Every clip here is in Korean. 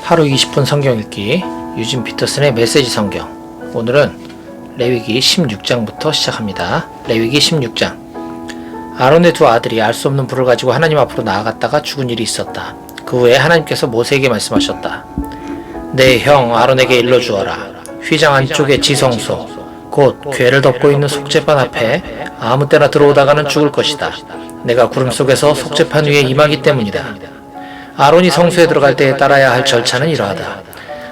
하루 20분 성경 읽기 유진 피터슨의 메시지 성경. 오늘은 레위기 16장부터 시작합니다. 레위기 16장. 아론의 두 아들이 알 수 없는 불을 가지고 하나님 앞으로 나아갔다가 죽은 일이 있었다. 그 후에 하나님께서 모세에게 말씀하셨다. 내 형 아론에게 일러주어라. 휘장 안쪽의 지성소 곧 궤를 덮고 있는 속죄판 앞에 아무 때나 들어오다가는 죽을 것이다. 내가 구름 속에서 속죄판 위에 임하기 때문이다. 아론이 성소에 들어갈 때에 따라야 할 절차는 이러하다.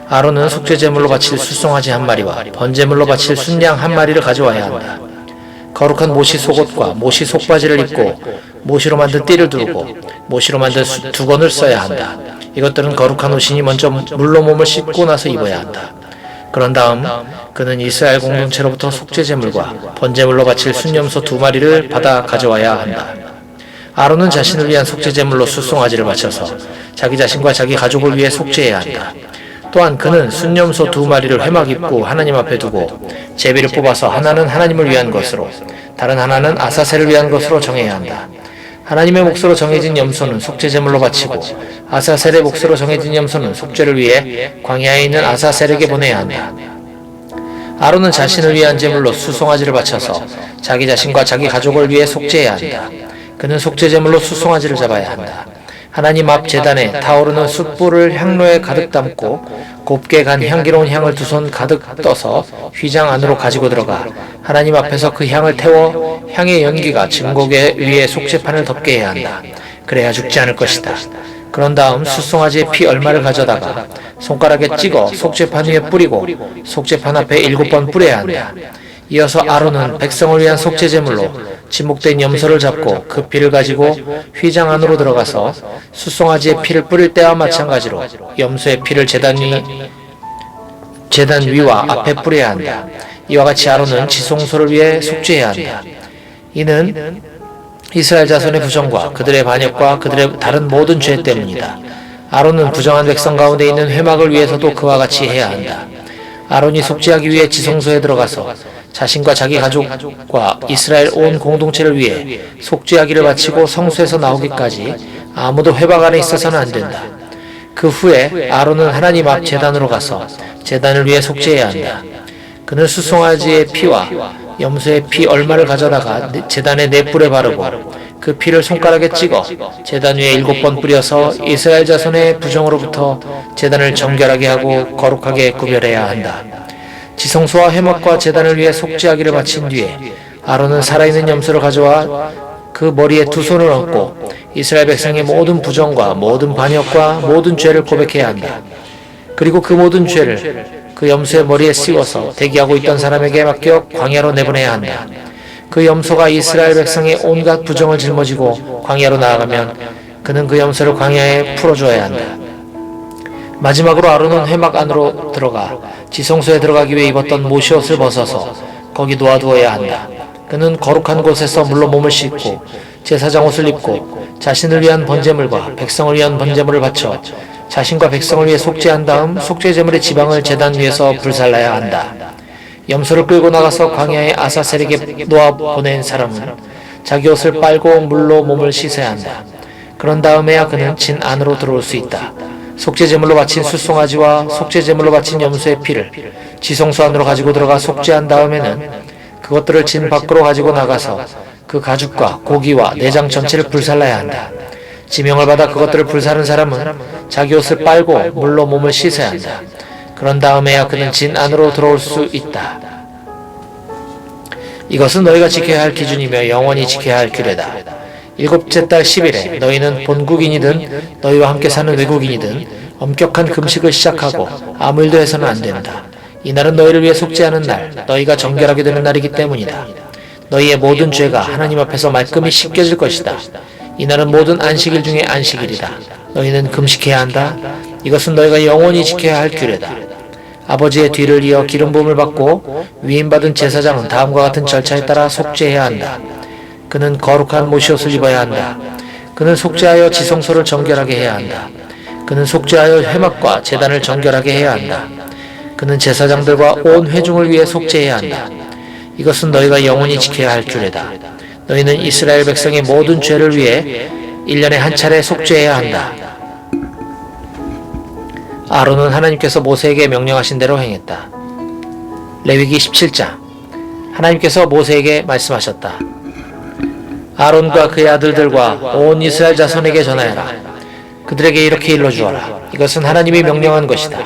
아론은 속죄제물로 바칠 수송아지 한 마리와 번제물로 바칠 순양 한 마리를 가져와야 한다. 거룩한 모시 속옷과 모시 속바지를 입고 모시로 만든 띠를 두르고 모시로 만든 두건을 써야 한다. 이것들은 거룩한 옷이니 먼저 물로 몸을 씻고 나서 입어야 한다. 그런 다음 그는 이스라엘 공동체로부터 속죄제물과 번제물로 바칠 순염소 2마리를 받아 가져와야 한다. 아론은 자신을 위한 속죄제물로 숫송아지를 바쳐서 자기 자신과 자기 가족을 위해 속죄해야 한다. 또한 그는 순염소 2마리를 회막 입고 하나님 앞에 두고 제비를 뽑아서 하나는 하나님을 위한 것으로 다른 하나는 아사셀을 위한 것으로 정해야 한다. 하나님의 몫으로 정해진 염소는 속죄제물로 바치고 아사셀의 몫으로 정해진 염소는 속죄를 위해 광야에 있는 아사셀에게 보내야 한다. 아론은 자신을 위한 제물로 숫송아지를 바쳐서 자기 자신과 자기 가족을 위해 속죄해야 한다. 그는 속죄제물로 숫송아지를 잡아야 한다. 하나님 앞 제단에 타오르는 숯불을 향로에 가득 담고 곱게 간 향기로운 향을 2손 가득 떠서 휘장 안으로 가지고 들어가 하나님 앞에서 그 향을 태워 향의 연기가 증거궤 위에 속죄판을 덮게 해야 한다. 그래야 죽지 않을 것이다. 그런 다음 숫송아지의 피 얼마를 가져다가 손가락에 찍어 속죄판 위에 뿌리고 속죄판 앞에 7번 뿌려야 한다. 이어서 아론은 백성을 위한 속죄제물로 지목된 염소를 잡고 그 피를 가지고 휘장 안으로 들어가서 숫송아지의 피를 뿌릴 때와 마찬가지로 염소의 피를 제단 위와 앞에 뿌려야 한다. 이와 같이 아론은 지성소를 위해 속죄해야 한다. 이는 이스라엘 자손의 부정과 그들의 반역과 그들의 다른 모든 죄 때문이다. 아론은 부정한 백성 가운데 있는 회막을 위해서도 그와 같이 해야 한다. 아론이 속죄하기 위해 지성소에 들어가서 자신과 자기 가족과 이스라엘 온 공동체를 위해 속죄하기를 바치고 성소에서 나오기까지 아무도 회막 안에 있어서는 안 된다. 그 후에 아론은 하나님 앞 제단으로 가서 제단을 위해 속죄해야 한다. 그는 숫송아지의 피와 염소의 피 얼마를 가져다가 제단의 네 뿔에 바르고 그 피를 손가락에 찍어 제단 위에 7번 뿌려서 이스라엘 자손의 부정으로부터 제단을 정결하게 하고 거룩하게 구별해야 한다. 지성소와 회막과 제단을 위해 속죄하기를 바친 뒤에 아론은 살아있는 염소를 가져와 그 머리에 2손을 얹고 이스라엘 백성의 모든 부정과 모든 반역과 모든 죄를 고백해야 한다. 그리고 그 모든 죄를 그 염소의 머리에 씌워서 대기하고 있던 사람에게 맡겨 광야로 내보내야 한다. 그 염소가 이스라엘 백성의 온갖 부정을 짊어지고 광야로 나아가면 그는 그 염소를 광야에 풀어줘야 한다. 마지막으로 아론은 회막 안으로 들어가 지성소에 들어가기 위해 입었던 모시옷을 벗어서 거기 놓아두어야 한다. 그는 거룩한 곳에서 물로 몸을 씻고 제사장 옷을 입고 자신을 위한 번제물과 백성을 위한 번제물을 바쳐 자신과 백성을 위해 속죄한 다음 속죄제물의 지방을 제단 위에서 불살라야 한다. 염소를 끌고 나가서 광야의 아사셀에게 놓아 보낸 사람은 자기 옷을 빨고 물로 몸을 씻어야 한다. 그런 다음에야 그는 진 안으로 들어올 수 있다. 속죄제물로 바친 숫송아지와 속죄제물로 바친 염소의 피를 지성소 안으로 가지고 들어가 속죄한 다음에는 그것들을 진 밖으로 가지고 나가서 그 가죽과 고기와 내장 전체를 불살라야 한다. 지명을 받아 그것들을 불사른 사람은 자기 옷을 빨고 물로 몸을 씻어야 한다. 그런 다음에야 그는 진 안으로 들어올 수 있다. 이것은 너희가 지켜야 할 기준이며 영원히 지켜야 할 규례다. 7째 달 10일에 너희는 본국인이든 너희와 함께 사는 외국인이든 엄격한 금식을 시작하고 아무 일도 해서는 안 된다. 이날은 너희를 위해 속죄하는 날, 너희가 정결하게 되는 날이기 때문이다. 너희의 모든 죄가 하나님 앞에서 말끔히 씻겨질 것이다. 이날은 모든 안식일 중에 안식일이다. 너희는 금식해야 한다. 이것은 너희가 영원히 지켜야 할 규례다. 아버지의 뒤를 이어 기름 부음을 받고 위임받은 제사장은 다음과 같은 절차에 따라 속죄해야 한다. 그는 거룩한 모시옷을 입어야 한다. 그는 속죄하여 지성소를 정결하게 해야 한다. 그는 속죄하여 회막과 제단을 정결하게 해야 한다. 그는 제사장들과 온 회중을 위해 속죄해야 한다. 이것은 너희가 영원히 지켜야 할 규례다. 너희는 이스라엘 백성의 모든 죄를 위해 1년에 한 차례 속죄해야 한다. 아론은 하나님께서 모세에게 명령하신 대로 행했다. 레위기 17장. 하나님께서 모세에게 말씀하셨다. 아론과 그의 아들들과 온 이스라엘 자손에게 전하여라. 그들에게 이렇게 일러주어라. 이것은 하나님이 명령한 것이다.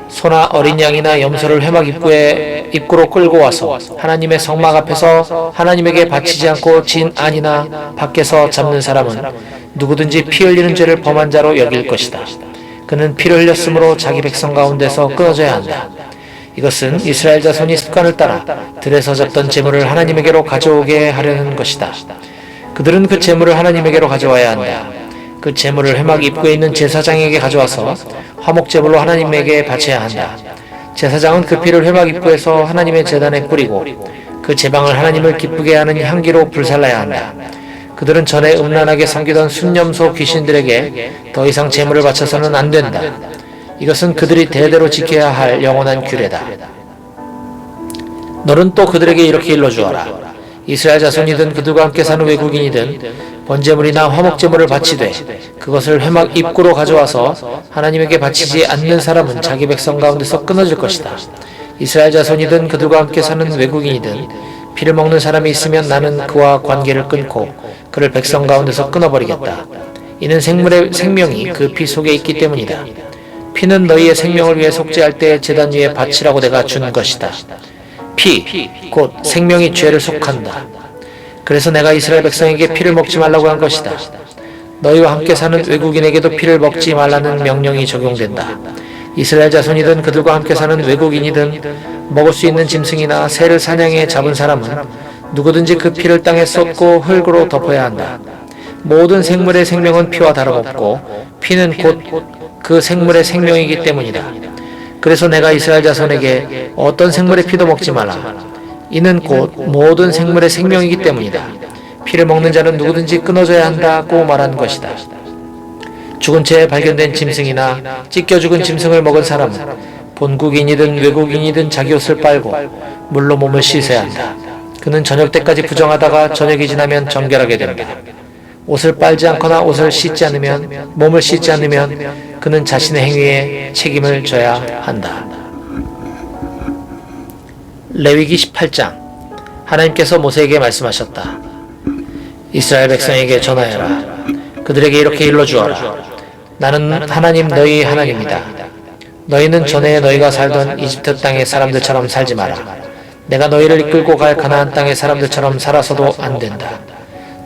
소나 어린 양이나 염소를 회막 입구로 끌고 와서 하나님의 성막 앞에서 하나님에게 바치지 않고 진 안이나 밖에서 잡는 사람은 누구든지 피 흘리는 죄를 범한 자로 여길 것이다. 그는 피를 흘렸으므로 자기 백성 가운데서 끊어져야 한다. 이것은 이스라엘 자손이 습관을 따라 들에서 잡던 제물을 하나님에게로 가져오게 하려는 것이다. 그들은 그 제물을 하나님에게로 가져와야 한다. 그 제물을 회막 입구에 있는 제사장에게 가져와서 화목제물로 하나님에게 바쳐야 한다. 제사장은 그 피를 회막 입구에서 하나님의 제단에 뿌리고 그 제방을 하나님을 기쁘게 하는 향기로 불살라야 한다. 그들은 전에 음란하게 섬기던 순념소 귀신들에게 더 이상 제물을 바쳐서는 안 된다. 이것은 그들이 대대로 지켜야 할 영원한 규례다. 너는 또 그들에게 이렇게 일러주어라. 이스라엘 자손이든 그들과 함께 사는 외국인이든 번제물이나 화목제물을 바치되 그것을 회막 입구로 가져와서 하나님에게 바치지 않는 사람은 자기 백성 가운데서 끊어질 것이다. 이스라엘 자손이든 그들과 함께 사는 외국인이든 피를 먹는 사람이 있으면 나는 그와 관계를 끊고 그를 백성 가운데서 끊어버리겠다. 이는 생물의 생명이 그 피 속에 있기 때문이다. 피는 너희의 생명을 위해 속죄할 때 제단 위에 바치라고 내가 준 것이다. 피, 곧 생명이 죄를 속한다. 그래서 내가 이스라엘 백성에게 피를 먹지 말라고 한 것이다. 너희와 함께 사는 외국인에게도 피를 먹지 말라는 명령이 적용된다. 이스라엘 자손이든 그들과 함께 사는 외국인이든 먹을 수 있는 짐승이나 새를 사냥해 잡은 사람은 누구든지 그 피를 땅에 쏟고 흙으로 덮어야 한다. 모든 생물의 생명은 피와 다름없고 피는 곧 그 생물의 생명이기 때문이다. 그래서 내가 이스라엘 자손에게 어떤 생물의 피도 먹지 마라. 이는 곧 모든 생물의 생명이기 때문이다. 피를 먹는 자는 누구든지 끊어져야 한다고 말한 것이다. 죽은 채 발견된 짐승이나 찢겨 죽은 짐승을 먹은 사람은 본국인이든 외국인이든 자기 옷을 빨고 물로 몸을 씻어야 한다. 그는 저녁 때까지 부정하다가 저녁이 지나면 정결하게 된다. 옷을 빨지 않거나 옷을 씻지 않으면, 몸을 씻지 않으면 그는 자신의 행위에 책임을 져야 한다. 레위기 18장. 하나님께서 모세에게 말씀하셨다. 이스라엘 백성에게 전하여라. 그들에게 이렇게 일러주어라. 나는 하나님 너희 하나님이다. 너희는 전에 너희가 살던 이집트 땅의 사람들처럼 살지 마라. 내가 너희를 이끌고 갈 가나안 땅의 사람들처럼 살아서도 안 된다.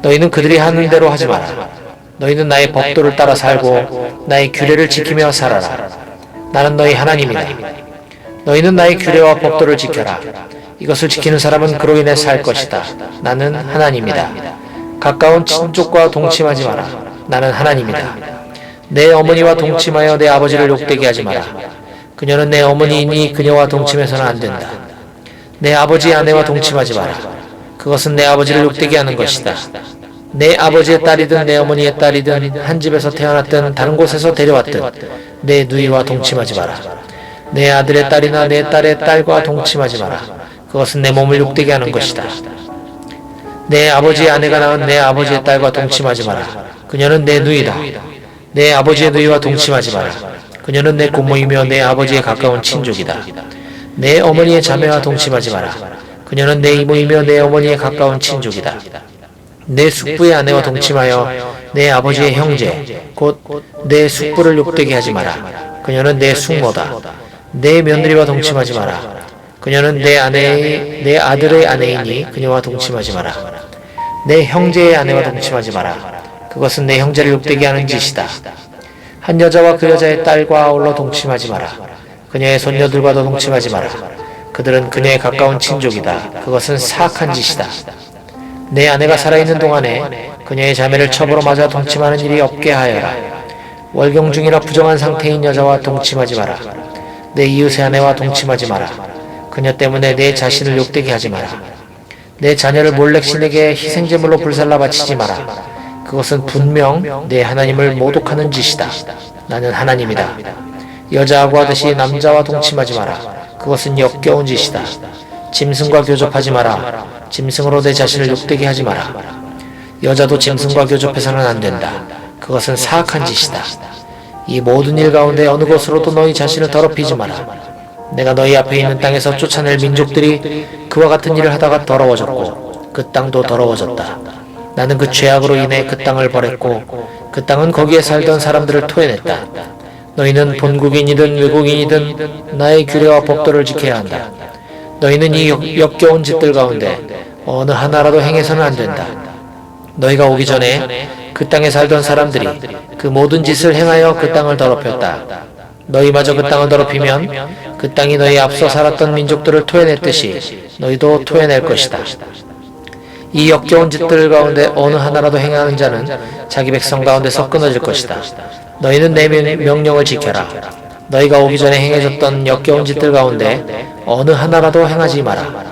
너희는 그들이 하는 대로 하지 마라. 너희는 나의 법도를 따라 살고 나의 규례를 지키며 살아라. 나는 너희 하나님이다. 너희는 나의 규례와 법도를 지켜라. 이것을 지키는 사람은 그로 인해 살 것이다. 나는 하나님이다. 가까운 친족과 동침하지 마라. 나는 하나님이다. 내 어머니와 동침하여 내 아버지를 욕되게 하지 마라. 그녀는 내 어머니이니 그녀와 동침해서는 안 된다. 내 아버지의 아내와 동침하지 마라. 그것은 내 아버지를 욕되게 하는 것이다. 내 아버지의 딸이든 내 어머니의 딸이든 한 집에서 태어났든 다른 곳에서 데려왔든 내 누이와 동침하지 마라. 내 아들의 딸이나 내 딸의 딸과 동침하지 마라. 그것은 내 몸을 욕되게 하는 것이다. 내 아버지의 아내가 낳은 내 아버지의 딸과 동침하지 마라. 그녀는 내 누이다. 내 아버지의 누이와 동침하지 마라. 그녀는 내 고모이며 내 아버지의 가까운 친족이다. 내 어머니의 자매와 동침하지 마라. 그녀는 내 이모이며 내 어머니의 가까운 친족이다. 내 숙부의 아내와 동침하여 내 아버지의 형제, 곧 내 숙부를 욕되게 하지 마라. 그녀는 내 숙모다. 내 며느리와 동침하지 마라. 그녀는 내 아들의 아내이니 그녀와 동침하지 마라. 내 형제의 아내와 동침하지 마라. 그것은 내 형제를 욕되게 하는 짓이다. 한 여자와 그 여자의 딸과 아울러 동침하지 마라. 그녀의 손녀들과도 동침하지 마라. 그들은 그녀의 가까운 친족이다. 그것은 사악한 짓이다. 내 아내가 살아있는 동안에 그녀의 자매를 첩으로 맞아 동침하는 일이 없게 하여라. 월경 중이라 부정한 상태인 여자와 동침하지 마라. 내 이웃의 아내와 동침하지 마라. 그녀 때문에 내 자신을 욕되게 하지 마라. 내 자녀를 몰렉 신에게 희생제물로 불살라 바치지 마라. 그것은 분명 내 하나님을 모독하는 짓이다. 나는 하나님이다. 여자하고 하듯이 남자와 동침하지 마라. 그것은 역겨운 짓이다. 짐승과 교접하지 마라. 짐승으로 내 자신을 욕되게 하지 마라. 여자도 짐승과 교접해서는 안 된다. 그것은 사악한 짓이다. 이 모든 일 가운데 어느 것으로도 너희 자신을 더럽히지 마라. 내가 너희 앞에 있는 땅에서 쫓아낼 민족들이 그와 같은 일을 하다가 더러워졌고 그 땅도 더러워졌다. 나는 그 죄악으로 인해 그 땅을 벌했고 그 땅은 거기에 살던 사람들을 토해냈다. 너희는 본국인이든 외국인이든 나의 규례와 법도를 지켜야 한다. 너희는 이 역겨운 짓들 가운데 어느 하나라도 행해서는 안 된다. 너희가 오기 전에 그 땅에 살던 사람들이 그 모든 짓을 행하여 그 땅을 더럽혔다. 너희마저 그 땅을 더럽히면 그 땅이 너희 앞서 살았던 민족들을 토해냈듯이 너희도 토해낼 것이다. 이 역겨운 짓들 가운데 어느 하나라도 행하는 자는 자기 백성 가운데서 끊어질 것이다. 너희는 내 명령을 지켜라. 너희가 오기 전에 행해졌던 역겨운 짓들 가운데 어느 하나라도 행하지 마라.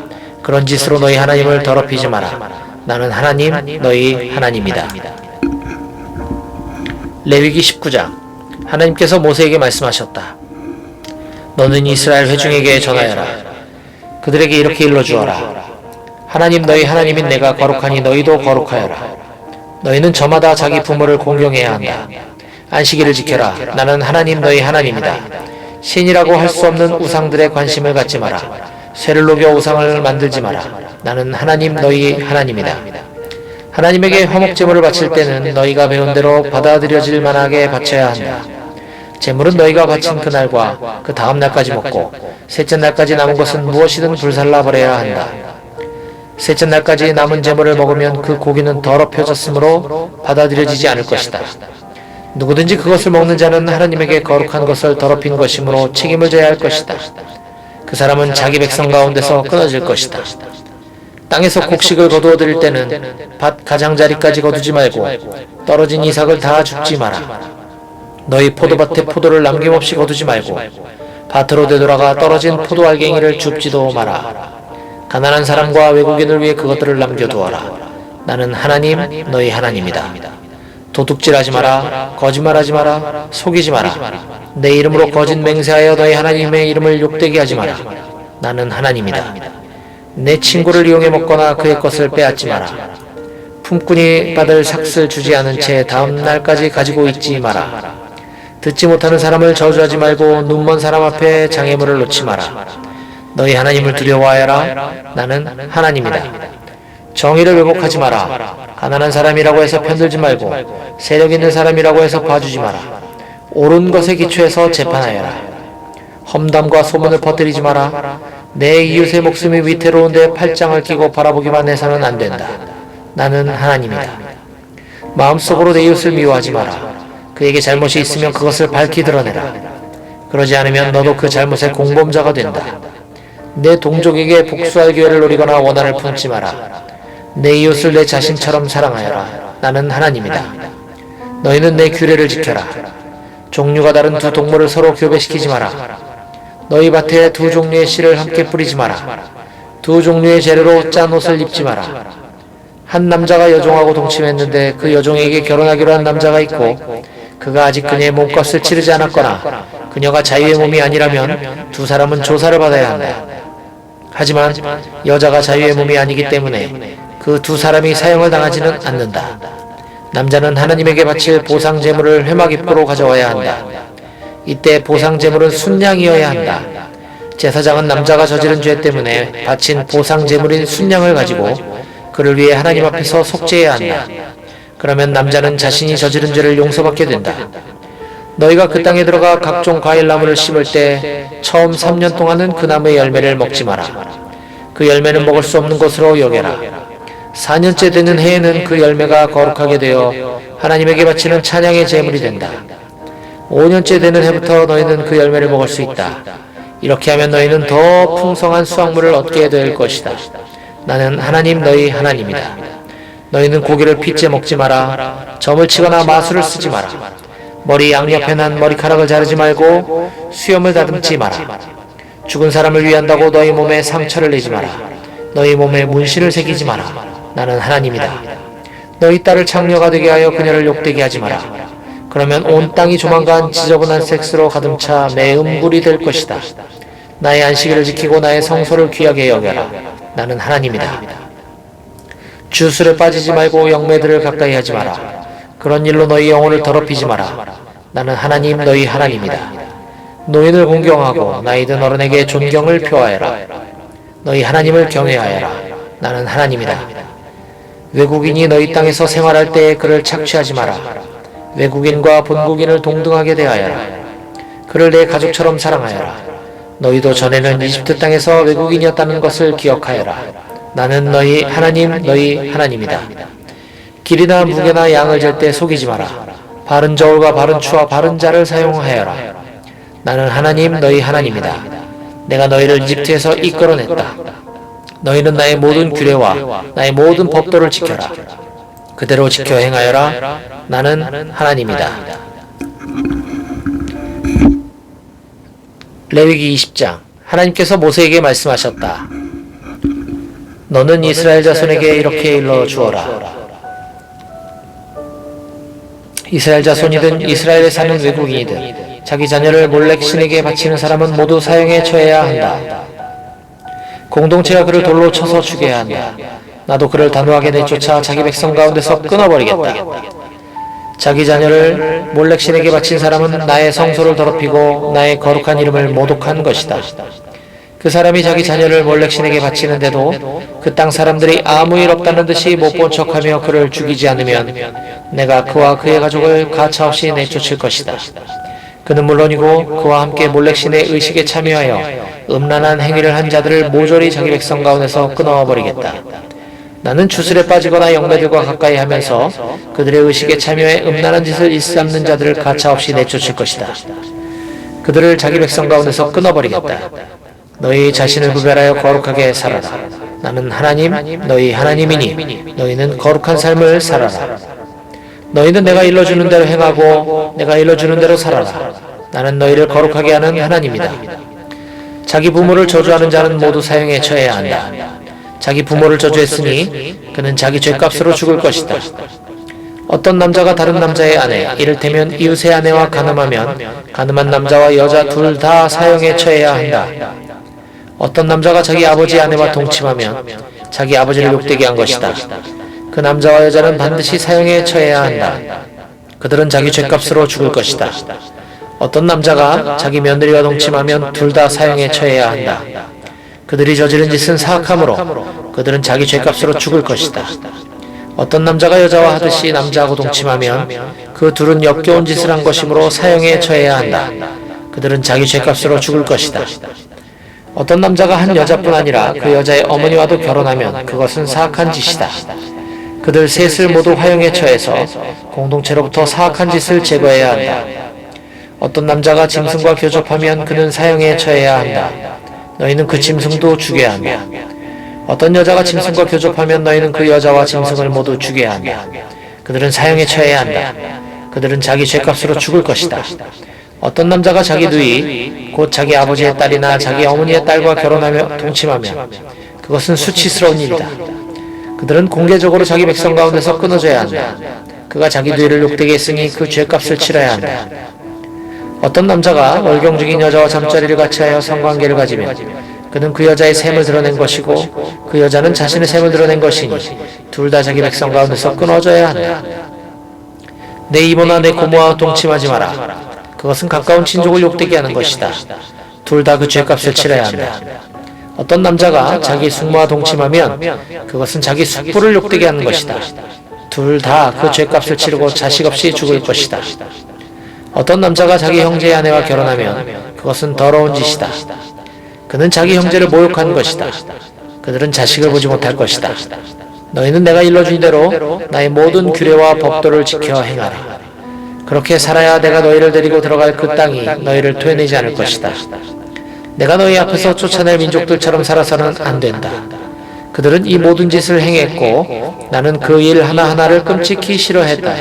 그런 짓으로 너희 하나님을 더럽히지 마라. 나는 하나님 너희 하나님이다. 레위기 19장. 하나님께서 모세에게 말씀하셨다. 너는 이스라엘 회중에게 전하여라. 그들에게 이렇게 일러주어라. 하나님 너희 하나님인 내가 거룩하니 너희도 거룩하여라. 너희는 저마다 자기 부모를 공경해야 한다. 안식일을 지켜라. 나는 하나님 너희 하나님이다. 신이라고 할 수 없는 우상들의 관심을 갖지 마라. 쇠를 녹여 우상을 만들지 마라. 나는 하나님 너희 하나님이다. 하나님에게 화목제물을 바칠 때는 너희가 배운 대로 받아들여질 만하게 바쳐야 한다. 제물은 너희가 바친 그날과 그 다음 날까지 먹고 셋째 날까지 남은 것은 무엇이든 불살라 버려야 한다. 셋째 날까지 남은 제물을 먹으면 그 고기는 더럽혀졌으므로 받아들여지지 않을 것이다. 누구든지 그것을 먹는 자는 하나님에게 거룩한 것을 더럽힌 것이므로 책임을 져야 할 것이다. 그 사람은 자기 백성 가운데서 끊어질 것이다. 땅에서 곡식을 거두어 드릴 때는 밭 가장자리까지 거두지 말고 떨어진 이삭을 다 줍지 마라. 너희 포도밭에 포도를 남김없이 거두지 말고 밭으로 되돌아가 떨어진 포도 알갱이를 줍지도 마라. 가난한 사람과 외국인을 위해 그것들을 남겨두어라. 나는 하나님 너희 하나님이다. 도둑질하지 마라. 거짓말하지 마라. 속이지 마라. 내 이름으로 거짓 맹세하여 너희 하나님의 이름을 욕되게 하지 마라. 나는 하나님이다. 내 친구를 이용해 먹거나 그의 것을 빼앗지 마라. 품꾼이 받을 삭슬 주지 않은 채 다음 날까지 가지고 있지 마라. 듣지 못하는 사람을 저주하지 말고 눈먼 사람 앞에 장애물을 놓지 마라. 너희 하나님을 두려워하여라. 나는 하나님이다. 정의를 왜곡하지 마라. 가난한 사람이라고 해서 편들지 말고 세력 있는 사람이라고 해서 봐주지 마라. 옳은 것에 기초해서 재판하여라. 험담과 소문을 퍼뜨리지 마라. 내 이웃의 목숨이 위태로운데 팔짱을 끼고 바라보기만 해서는 안 된다. 나는 하나님이다. 마음속으로 내 이웃을 미워하지 마라. 그에게 잘못이 있으면 그것을 밝히 드러내라. 그러지 않으면 너도 그 잘못의 공범자가 된다. 내 동족에게 복수할 기회를 노리거나 원한을 품지 마라. 내 이웃을 내 자신처럼 사랑하여라. 나는 하나님이다. 너희는 내 규례를 지켜라. 종류가 다른 두 동물을 서로 교배시키지 마라. 너희 밭에 두 종류의 씨를 함께 뿌리지 마라. 두 종류의 재료로 짠 옷을 입지 마라. 한 남자가 여종하고 동침했는데 그 여종에게 결혼하기로 한 남자가 있고 그가 아직 그녀의 몸값을 치르지 않았거나 그녀가 자유의 몸이 아니라면 두 사람은 조사를 받아야 한다. 하지만 여자가 자유의 몸이 아니기 때문에 그 두 사람이 사형을 당하지는 않는다. 남자는 하나님에게 바칠 보상 제물을 회막입구로 가져와야 한다. 이때 보상 제물은 순양이어야 한다. 제사장은 남자가 저지른 죄 때문에 바친 보상 제물인 순양을 가지고 그를 위해 하나님 앞에서 속죄해야 한다. 그러면 남자는 자신이 저지른 죄를 용서받게 된다. 너희가 그 땅에 들어가 각종 과일나무를 심을 때 처음 3년 동안은 그 나무의 열매를 먹지 마라. 그 열매는 먹을 수 없는 것으로 여겨라. 4년째 되는 해에는 그 열매가 거룩하게 되어 하나님에게 바치는 찬양의 제물이 된다. 5년째 되는 해부터 너희는 그 열매를 먹을 수 있다. 이렇게 하면 너희는 더 풍성한 수확물을 얻게 될 것이다. 나는 하나님 너희 하나님이다. 너희는 고기를 핏째 먹지 마라. 점을 치거나 마술을 쓰지 마라. 머리 양옆에 난 머리카락을 자르지 말고 수염을 다듬지 마라. 죽은 사람을 위한다고 너희 몸에 상처를 내지 마라. 너희 몸에 문신을 새기지 마라. 나는 하나님이다. 너희 딸을 창녀가 되게 하여 그녀를 욕되게 하지 마라. 그러면 온 땅이 조만간 지저분한 섹스로 가득 차 매음굴이 될 것이다. 나의 안식일을 지키고 나의 성소를 귀하게 여겨라. 나는 하나님이다. 주술에 빠지지 말고 영매들을 가까이 하지 마라. 그런 일로 너희 영혼을 더럽히지 마라. 나는 하나님 너희 하나님이다. 노인을 공경하고 나이든 어른에게 존경을 표하여라. 너희 하나님을 경외하여라. 나는 하나님이다. 외국인이 너희 땅에서 생활할 때에 그를 착취하지 마라. 외국인과 본국인을 동등하게 대하여라. 그를 내 가족처럼 사랑하여라. 너희도 전에는 이집트 땅에서 외국인이었다는 것을 기억하여라. 나는 너희 하나님 너희 하나님이다. 길이나 무게나 양을 잴 때 속이지 마라. 바른 저울과 바른 추와 바른 자를 사용하여라. 나는 하나님 너희 하나님이다. 내가 너희를 이집트에서 이끌어냈다. 너희는 나의 모든 규례와 나의 모든 법도를 지켜라. 그대로 지켜 행하여라. 나는 하나님이다. 레위기 20장. 하나님께서 모세에게 말씀하셨다. 너는 이스라엘 자손에게 이렇게 일러 주어라. 이스라엘 자손이든 이스라엘에 사는 외국인이든 자기 자녀를 몰렉 신에게 바치는 사람은 모두 사형에 처해야 한다. 공동체가 그를 돌로 쳐서 죽여야 한다. 나도 그를 단호하게 내쫓아 자기 백성 가운데서 끊어버리겠다. 자기 자녀를 몰렉 신에게 바친 사람은 나의 성소를 더럽히고 나의 거룩한 이름을 모독한 것이다. 그 사람이 자기 자녀를 몰렉 신에게 바치는데도 그 땅 사람들이 아무 일 없다는 듯이 못 본 척하며 그를 죽이지 않으면 내가 그와 그의 가족을 가차없이 내쫓을 것이다. 그는 물론이고 그와 함께 몰렉 신의 의식에 참여하여 음란한 행위를 한 자들을 모조리 자기 백성 가운데서 끊어버리겠다. 나는 주술에 빠지거나 영배들과 가까이 하면서 그들의 의식에 참여해 음란한 짓을 일삼는 자들을 가차없이 내쫓을 것이다. 그들을 자기 백성 가운데서 끊어버리겠다. 너희 자신을 구별하여 거룩하게 살아라. 나는 하나님 너희 하나님이니 너희는 거룩한 삶을 살아라. 너희는 내가 일러주는 대로 행하고 내가 일러주는 대로 살아라. 나는 너희를 거룩하게 하는 하나님이다. 자기 부모를 저주하는 자는 모두 사형에 처해야 한다. 자기 부모를 저주했으니 그는 자기 죗값으로 죽을 것이다. 어떤 남자가 다른 남자의 아내, 이를테면 이웃의 아내와 간음하면 간음한 남자와 여자 둘 다 사형에 처해야 한다. 어떤 남자가 자기 아버지 아내와 동침하면 자기 아버지를 욕되게 한 것이다. 그 남자와 여자는 반드시 사형에 처해야 한다. 그들은 자기 죗값으로 죽을 것이다. 어떤 남자가 자기 며느리와 동침하면 둘 다 사형에 처해야 한다. 그들이 저지른 짓은 사악함으로 그들은 자기 죗값으로 죽을 것이다. 어떤 남자가 여자와 하듯이 남자하고 동침하면 그 둘은 역겨운 짓을 한 것이므로 사형에 처해야 한다. 그들은 자기 죗값으로 죽을 것이다. 어떤 남자가 한 여자뿐 아니라 그 여자의 어머니와도 결혼하면 그것은 사악한 짓이다. 그들 셋을 모두 화형에 처해서 공동체로부터 사악한 짓을 제거해야 한다. 어떤 남자가 짐승과 교접하면 그는 사형에 처해야 한다. 너희는 그 짐승도 죽여야 한다. 어떤 여자가 짐승과 교접하면 너희는 그 여자와 짐승을 모두 죽여야 한다. 그들은 사형에 처해야 한다. 그들은 자기 죗값으로 죽을 것이다. 어떤 남자가 자기 누이, 곧 자기 아버지의 딸이나 자기 어머니의 딸과 결혼하며 동침하면 그것은 수치스러운 일이다. 그들은 공개적으로 자기 백성 가운데서 끊어져야 한다. 그가 자기 누이를 욕되게 했으니 그 죗값을 치러야 한다. 어떤 남자가 월경 중인 여자와 잠자리를 같이 하여 성관계를 가지면 그는 그 여자의 셈을 드러낸 것이고 그 여자는 자신의 셈을 드러낸 것이니 둘 다 자기 백성 가운데서 끊어져야 한다. 내 이모나 내 고모와 동침하지 마라. 그것은 가까운 친족을 욕되게 하는 것이다. 둘 다 그 죗값을 치러야 한다. 어떤 남자가 자기 숙모와 동침하면 그것은 자기 숙부를 욕되게 하는 것이다. 둘 다 그 죗값을 치르고 자식 없이 죽을 것이다. 어떤 남자가 자기 형제의 아내와 결혼하면 그것은 더러운 짓이다. 그는 자기 형제를 모욕한 것이다. 그들은 자식을 보지 못할 것이다. 너희는 내가 일러준 대로 나의 모든 규례와 법도를 지켜 행하라. 그렇게 살아야 내가 너희를 데리고 들어갈 그 땅이 너희를 토해내지 않을 것이다. 내가 너희 앞에서 쫓아낼 민족들처럼 살아서는 안 된다. 그들은 이 모든 짓을 행했고 나는 그 일 하나하나를 끔찍히 싫어했다.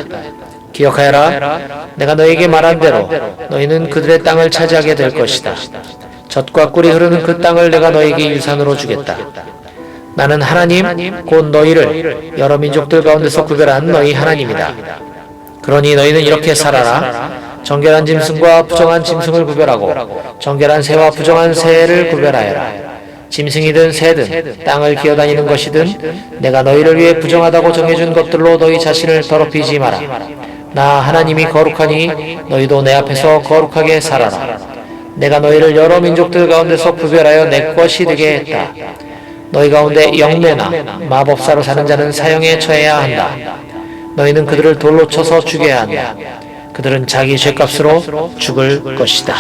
기억하여라. 내가 너희에게 말한 대로 너희는 그들의 땅을 차지하게 될 것이다. 젖과 꿀이 흐르는 그 땅을 내가 너희에게 유산으로 주겠다. 나는 하나님 곧 너희를 여러 민족들 가운데서 구별한 너희 하나님이다. 그러니 너희는 이렇게 살아라. 정결한 짐승과 부정한 짐승을 구별하고 정결한 새와 부정한 새를 구별하여라. 짐승이든 새든 땅을 기어다니는 것이든 내가 너희를 위해 부정하다고 정해준 것들로 너희 자신을 더럽히지 마라. 나 하나님이 거룩하니 너희도 내 앞에서 거룩하게 살아라. 내가 너희를 여러 민족들 가운데서 구별하여 내 것이 되게 했다. 너희 가운데 영매나 마법사로 사는 자는 사형에 처해야 한다. 너희는 그들을 돌로 쳐서 죽여야 한다. 그들은 자기 죄값으로 죽을 것이다.